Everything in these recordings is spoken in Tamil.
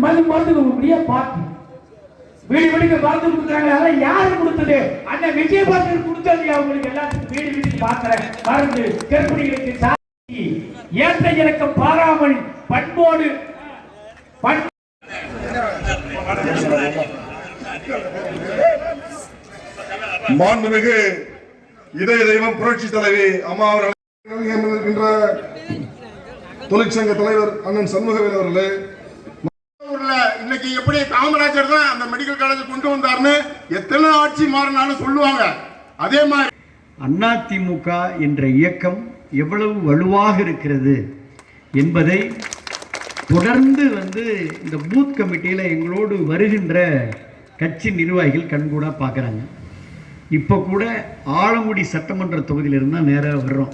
மருந்து கொடுக்கக்கூடிய பார்ட்டி. வீடு வீடுக்கு மருந்து கொடுக்குறாங்க. அதெல்லாம் யாரு கொடுத்தது? அண்ணன் விஜயபாஸ்கர் கொடுத்தது. அவங்களுக்கு எல்லாத்துக்கும் வீடு வீட்டுக்கு மாத்திரை மருந்து, கர்ப்பிணிகளுக்கு சாதி, ஏற்ற இறக்கம் பாராமல் பண்போடு மாண்புமிகு இதய தெய்வம் புரட்சி தலைவி அம்மா அவர்கள் தொழிற்சங்க தலைவர் அண்ணன் சண்முகவேல் அவர்களே, இன்னைக்கு எப்படி காமராஜர் தான் அந்த மெடிக்கல் காலேஜ் கொண்டு வந்தாருன்னு எத்தனை ஆட்சி மாறினாலும் சொல்லுவாங்க. அதே மாதிரி அதிமுக என்ற இயக்கம் எவ்வளவு வலுவாக இருக்கிறது என்பதை தொடர்ந்து இந்த பூத் கமிட்டியில் எங்களோடு வருகின்ற கட்சி நிர்வாகிகள் கண்கூட பார்க்குறாங்க. இப்போ கூட ஆலங்குடி சட்டமன்ற தொகுதியிலிருந்து தான் நேராக வர்றோம்.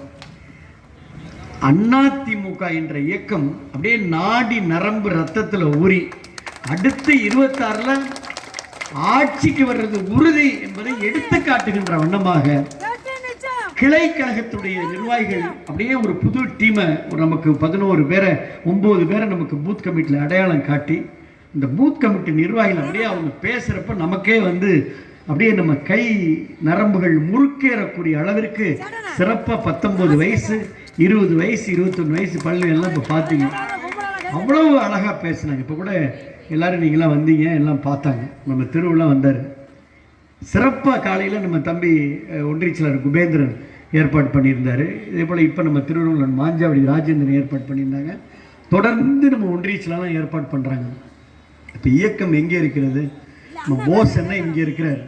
அதிமுக என்ற இயக்கம் அப்படியே நாடி நரம்பு ரத்தத்தில் ஊறி அடுத்து 26ல் ஆட்சிக்கு வர்றது உறுதி என்பதை எடுத்து காட்டுகின்ற வண்ணமாக கிளை கழகத்துடைய நிர்வாகிகள் அப்படியே ஒரு புது டீமை நமக்கு 11 பேரை 9 பேரை நமக்கு பூத் கமிட்டியில் அடையாளம் காட்டி இந்த பூத் கமிட்டி நிர்வாகிகள் அப்படியே அவங்க பேசுகிறப்ப நமக்கே அப்படியே நம்ம கை நரம்புகள் முறுக்கேறக்கூடிய அளவிற்கு சிறப்பாக 19 வயசு 20 வயசு 21 வயசு பள்ளி எல்லாம் இப்போ பார்த்தீங்க, அவ்வளவு அழகாக பேசினாங்க. இப்போ கூட எல்லோரும் நீங்களாம் வந்தீங்க, எல்லாம் பார்த்தாங்க. நம்ம திருவிழா வந்தார் சிறப்பாக. காலையில் நம்ம தம்பி ஒன்றிய செயலர் குபேந்திரன் ஏற்பாடு பண்ணியிருந்தார். இதே போல் இப்போ நம்ம திருவள்ளுவர் மாஞ்சாவடி ராஜேந்திரன் ஏற்பாடு பண்ணியிருந்தாங்க. தொடர்ந்து நம்ம ஒன்றிய செயலாம் ஏற்பாடு பண்ணுறாங்க. இப்போ இயக்கம் எங்கே இருக்கிறது? நம்ம போஸ் அண்ணன் இங்கே இருக்கிறார்.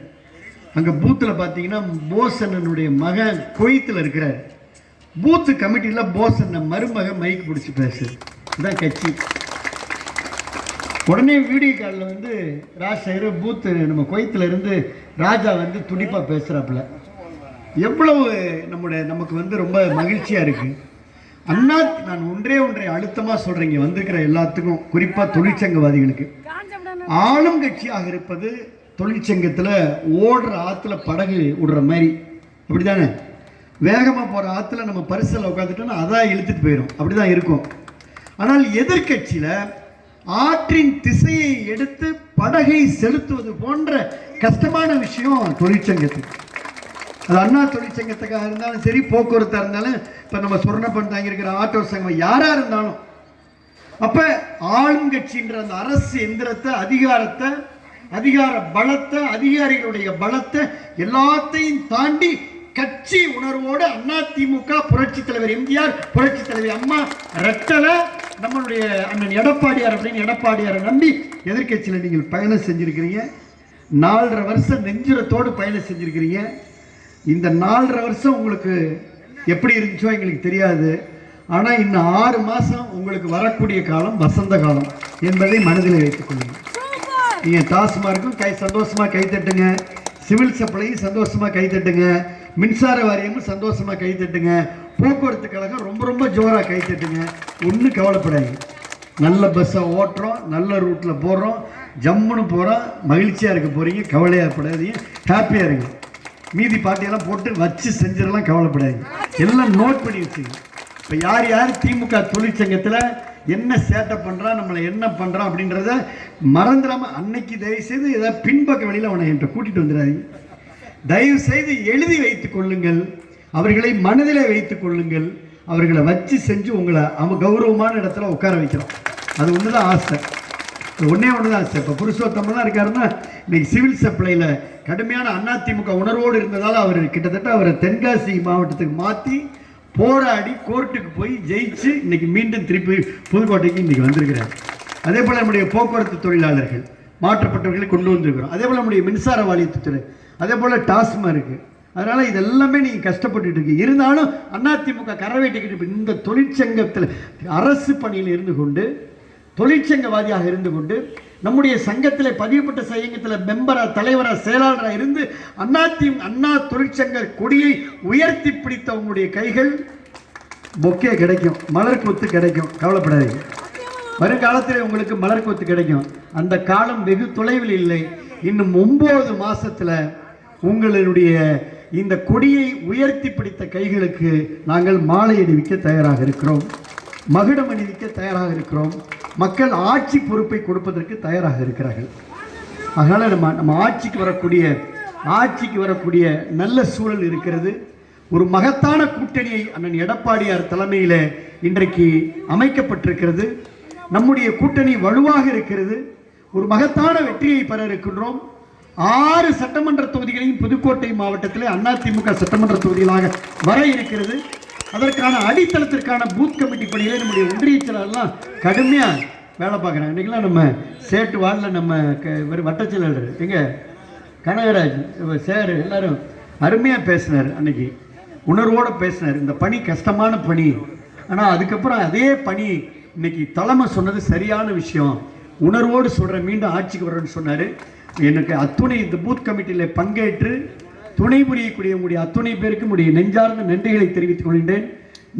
அங்கே பூத்தில் பார்த்தீங்கன்னா போஸ் அண்ணனுடைய மகன் குவைத்தில் இருக்கிறார். பூத்து கமிட்டியில் போஸ் அண்ணன் மருமக மைக் பிடிச்சி பேசு. இதுதான் கட்சி. உடனே வீடியோ காலில் ராஜ் பூத்து நம்ம குவைத்தில் இருந்து ராஜா துடிப்பாக பேசுகிறாப்புல. எவ்வளவு நமக்கு ரொம்ப மகிழ்ச்சியாக இருக்குது. நான் ஒன்றை அழுத்தமாக சொல்கிறேன். இங்கே வந்திருக்கிற எல்லாத்துக்கும், குறிப்பாக தொழிற்சங்கவாதிகளுக்கு, ஆளும் கட்சியாக இருப்பது தொழிற்சங்கத்தில் ஓடுற ஆற்றுல படகு விடுற மாதிரி. அப்படி தானே? வேகமாக போகிற ஆற்றுல நம்ம பரிசலில் உட்காந்துட்டோன்னா அதான் இழுத்துட்டு போயிடும். அப்படி தான் இருக்கும். ஆனால் எதிர்கட்சியில் ஆற்றின் திசையை எடுத்து படகை செலுத்துவது போன்ற கஷ்டமான விஷயம் தொழிற்சங்கத்துக்கு. அது அண்ணா தொழிற்சங்கத்துக்காக இருந்தாலும் சரி, போக்குவரத்தாக இருந்தாலும், இப்போ நம்ம சொர்ணப்பன் தாங்கி இருக்கிற ஆட்டோ சங்கம் யாராக இருந்தாலும், அப்போ ஆளுங்கட்சின்ற அந்த அரசு எந்திரத்தை, அதிகாரத்தை, அதிகார பலத்தை, அதிகாரிகளுடைய பலத்தை எல்லாத்தையும் தாண்டி கட்சி உணர்வோடு அதிமுக, புரட்சி தலைவர் எம்ஜிஆர், புரட்சி தலைவர் அம்மா ரெட்டலை, நம்மளுடைய அண்ணன் எடப்பாடியார் அப்படின்னு எடப்பாடியாரை நம்பி எதிர்கட்சியில் நீங்கள் பயணம் செஞ்சுருக்கிறீங்க. 4.5 வருஷம் நெஞ்சுரத்தோடு பயணம் செஞ்சுருக்கிறீங்க. இந்த 4.5 வருஷம் உங்களுக்கு எப்படி இருந்துச்சோ எங்களுக்கு தெரியாது. ஆனால் இன்னும் 6 மாதம் உங்களுக்கு வரக்கூடிய காலம் வசந்த காலம் என்பதை மனதில் வைத்துக் கொள்ளுங்கள். நீங்கள் டாஸ்மார்க்கும் சந்தோஷமாக கைத்தட்டுங்க, சிவில் சப்ளையும் சந்தோஷமாக கைத்தட்டுங்க, மின்சார வாரியமும் சந்தோஷமாக கைத்தட்டுங்க, போக்குவரத்து கழகம் ரொம்ப ரொம்ப ஜோராக கைத்தட்டுங்க. ஒன்றும் கவலைப்படாது. நல்ல பஸ்ஸை ஓட்டுறோம், நல்ல ரூட்டில் போடுறோம், ஜம்முன்னு போகிறோம், மகிழ்ச்சியாக இருக்க போகிறீங்க. கவலையாகப்படாதீங்க, ஹாப்பியாக இருங்க. மீதி பாட்டியெல்லாம் போட்டு வச்சு செஞ்சிடலாம், கவலைப்படாது. எல்லாம் நோட் பண்ணி வச்சுங்க. இப்போ யார் யார் திமுக தொழிற்சங்கத்தில் என்ன சேட்டை பண்ணுறான், நம்மளை என்ன பண்ணுறான் அப்படின்றத மறந்துடாமல் அன்னைக்கு தயவுசெய்து ஏதாவது பின்பக்க வழியில் அவனை என்கிட்ட கூட்டிகிட்டு வந்துடாதீங்க. தயவுசெய்து எழுதி வைத்துக் கொள்ளுங்கள், அவர்களை மனதில் வைத்துக் கொள்ளுங்கள். அவர்களை வச்சு செஞ்சு உங்களை கௌரவமான இடத்துல உட்கார வைக்கிறோம். அது ஒன்று தான் ஆசை, ஒன்றே ஒன்று தான் ஆசை. இப்போ புருஷோத்தமன் தான் இருக்காருன்னா இன்னைக்கு சிவில் சப்ளையில் கடுமையான அதிமுக உணர்வோடு இருந்ததால் அவர் கிட்டத்தட்ட அவரை தென்காசி மாவட்டத்துக்கு மாற்றி போராடி கோர்ட்டுக்கு போய் ஜெயிச்சு இன்னைக்கு மீண்டும் திருப்பி புதுக்கோட்டைக்கு இன்னைக்கு வந்திருக்கிறார். அதே போல் நம்முடைய போக்குவரத்து தொழிலாளர்கள் மாற்றப்பட்டவர்களை கொண்டு வந்திருக்கிறோம். அதே போல் நம்முடைய மின்சார வாரியத்துறை, அதே போல் டாஸ்மாக இருக்குது. அதனால் இதெல்லாமே நீங்கள் கஷ்டப்பட்டு இருக்கீங்க. இருந்தாலும் அதிமுக கரவேட்டிக்கிட்டு இந்த தொழிற்சங்கத்தில் அரசு பணியில் இருந்து கொண்டு, தொழிற்சங்கவாதியாக இருந்து கொண்டு, நம்முடைய சங்கத்தில் பதிவுப்பட்ட சங்கத்தில் மெம்பராக, தலைவராக, செயலாளராக இருந்து அண்ணா தொழிற்சங்க கொடியை உயர்த்தி பிடித்த உங்களுடைய கைகள் பொக்கே கிடைக்கும், மலர் கொத்து கிடைக்கும். கவலைப்படாதீங்க, வருங்காலத்தில் உங்களுக்கு மலர் கொத்து கிடைக்கும். அந்த காலம் வெகு தொலைவில் இல்லை. இன்னும் 9 மாசத்துல உங்களுடைய இந்த கொடியை உயர்த்தி பிடித்த கைகளுக்கு நாங்கள் மாலை அணிவிக்க தயாராக இருக்கிறோம், மகுடம் அணிவிக்க தயாராக இருக்கிறோம். மக்கள் ஆட்சி பொறுப்பை கொடுப்பதற்கு தயாராக இருக்கிறார்கள். அதனால் நம்ம ஆட்சிக்கு வரக்கூடிய நல்ல சூழல் இருக்கிறது. ஒரு மகத்தான கூட்டணியை அண்ணன் எடப்பாடியார் தலைமையில் இன்றைக்கு அமைக்கப்பட்டிருக்கிறது. நம்முடைய கூட்டணி வலுவாக இருக்கிறது. ஒரு மகத்தான வெற்றியை பெற இருக்கின்றோம். 6 சட்டமன்ற தொகுதிகளையும் புதுக்கோட்டை மாவட்டத்தில் அதிமுக சட்டமன்ற தொகுதிகளாக வர இருக்கிறது. அதற்கான அடித்தளத்திற்கான பூத் கமிட்டி பணிகளை நம்முடைய ஒன்றிய செயலாளர்லாம் கடுமையாக வேலை பார்க்குறாங்க. இன்றைக்கெல்லாம் நம்ம சேட்டு வார்டில் நம்ம வட்டச் செயலாளர் எங்கள் கனகராஜ் சார் எல்லாரும் அருமையாக பேசினார். அன்னைக்கு உணர்வோடு பேசினார். இந்த பணி கஷ்டமான பணி, ஆனால் அதுக்கப்புறம் அதே பணி இன்னைக்கு தலைமை சொன்னது சரியான விஷயம், உணர்வோடு சொல்கிறேன், மீண்டும் ஆட்சிக்கு வரேன்னு சொன்னார். எனக்கு அத்துணை இந்த பூத் கமிட்டியில் பங்கேற்று துணை புரியக்கூடிய உங்களுடைய அத்துணை பேருக்கு உங்களுடைய நெஞ்சார்ந்த நன்றிகளை தெரிவித்துக் கொள்கின்றேன்.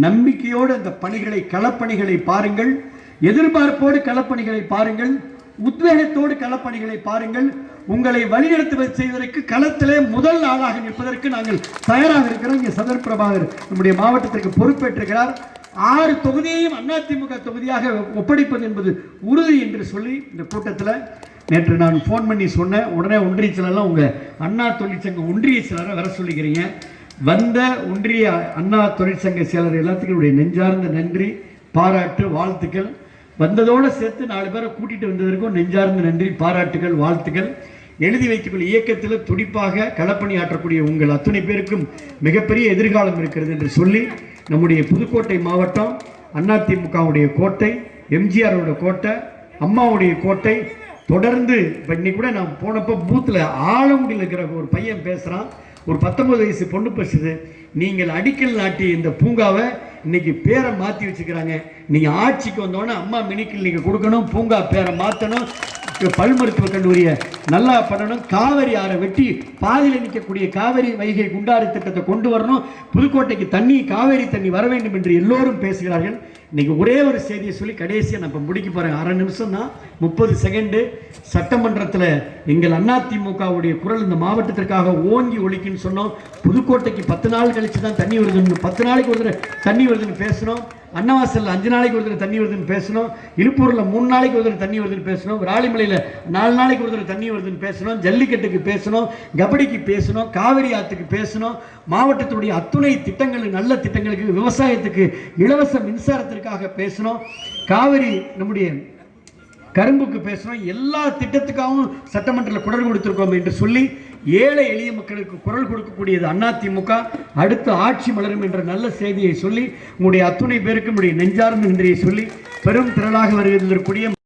நம்பிக்கையோடு அந்த பணிகளை களப்பணிகளை பாருங்கள், எதிர்பார்ப்போடு களப்பணிகளை பாருங்கள், உத்வேகத்தோடு களப்பணிகளை பாருங்கள். உங்களை வழிநடத்துவது செய்வதற்கு களத்திலே முதல் ஆளாக நிற்பதற்கு நாங்கள் தயாராக இருக்கிறோம். இங்கே சதர் பிரபாகர் நம்முடைய மாவட்டத்திற்கு பொறுப்பேற்றிருக்கிறார். 6 தொகுதியையும் அதிமுக தொகுதியாக ஒப்படைப்பது என்பது உறுதி என்று சொல்லி இந்த கூட்டத்தில் நேற்று நான் ஃபோன் பண்ணி சொன்னேன். உடனே ஒன்றிய செயலெல்லாம் உங்கள் அண்ணா தொழிற்சங்க ஒன்றிய செயலரை வர சொல்லிக்கிறீங்க. வந்த ஒன்றிய அண்ணா தொழிற்சங்க செயலர் எல்லாத்துக்கும் நெஞ்சார்ந்த நன்றி, பாராட்டு, வாழ்த்துக்கள். வந்ததோடு சேர்த்து 4 பேரை கூட்டிகிட்டு வந்ததற்கும் நெஞ்சார்ந்த நன்றி, பாராட்டுகள், வாழ்த்துக்கள். எழுதி வைத்துக்கொள்ள இயக்கத்தில் துடிப்பாக களப்பணி ஆற்றக்கூடிய உங்கள் அத்தனை பேருக்கும் மிகப்பெரிய எதிர்காலம் இருக்கிறது என்று சொல்லி நம்முடைய புதுக்கோட்டை மாவட்டம் அதிமுகவுடைய கோட்டை, எம்ஜிஆரோட கோட்டை, அம்மாவுடைய கோட்டை. தொடர்ந்து இப்போ இன்னைக்கு கூட நான் போனப்போ பூத்தில் ஆலங்குடியில் இருக்கிற ஒரு பையன் பேசுகிறான். ஒரு 19 வயசு பொண்ணு பேசுது, நீங்கள் அடிக்கல் நாட்டி இந்த பூங்காவை இன்னைக்கு பேரை மாற்றி வச்சுக்கிறாங்க. நீங்கள் ஆட்சிக்கு வந்தோடனே அம்மா மினி கிளினிக் கொடுக்கணும், பூங்கா பேரை மாற்றணும், பல் மருத்துவக் கல்லூரியை நல்லா பண்ணணும், காவிரி ஆறை வெட்டி பாதியில் நிற்கக்கூடிய காவிரி வைகை குண்டாறு திட்டத்தை கொண்டு வரணும், புதுக்கோட்டைக்கு தண்ணி காவேரி தண்ணி வர வேண்டும் என்று எல்லோரும் பேசுகிறார்கள். இன்னைக்கு ஒரே ஒரு செய்தியை சொல்லி கடைசியாக நான் இப்போ முடிக்க போகிறேன். 1/2 நிமிஷம் தான், 30 செகண்டு. சட்டமன்றத்தில் எங்கள் அதிமுகவுடைய குரல் இந்த மாவட்டத்திற்காக ஓங்கி ஒலிக்குன்னு சொன்னோம். புதுக்கோட்டைக்கு 10 நாள் கழிச்சு தான் தண்ணி வருதுன்னு, 10 நாளைக்கு ஒரு தண்ணி வருதுன்னு பேசணும். அன்னவாசலில் 5 நாளைக்கு ஒரு தண்ணி வருதுன்னு பேசணும். இழுப்பூரில் 3 நாளைக்கு ஒரு தண்ணி வருதுன்னு பேசணும். விராலிமலையில் 4 நாளைக்கு ஒரு தண்ணி வருதுன்னு பேசணும். ஜல்லிக்கட்டுக்கு பேசணும், கபடிக்கு பேசணும், காவிரி ஆற்றுக்கு பேசணும். மாவட்டத்துடைய அத்துணை திட்டங்கள், நல்ல திட்டங்களுக்கு, விவசாயத்துக்கு, இலவச மின்சாரத்திற்காக பேசணும். காவிரி நம்முடைய கரும்புக்கு பேசணும். எல்லா திட்டத்துக்காகவும் சட்டமன்றத்தில் குரல் கொடுத்திருக்கோம் என்று சொல்லி ஏழை எளிய மக்களுக்கு குரல் கொடுக்கக்கூடியது அதிமுக. அடுத்து ஆட்சி மலரும் என்ற நல்ல செய்தியை சொல்லி உங்களுடைய அத்துணை பேருக்கு நெஞ்சார்ந்த நன்றியை சொல்லி பெரும் திரளாக வருவதற்குரிய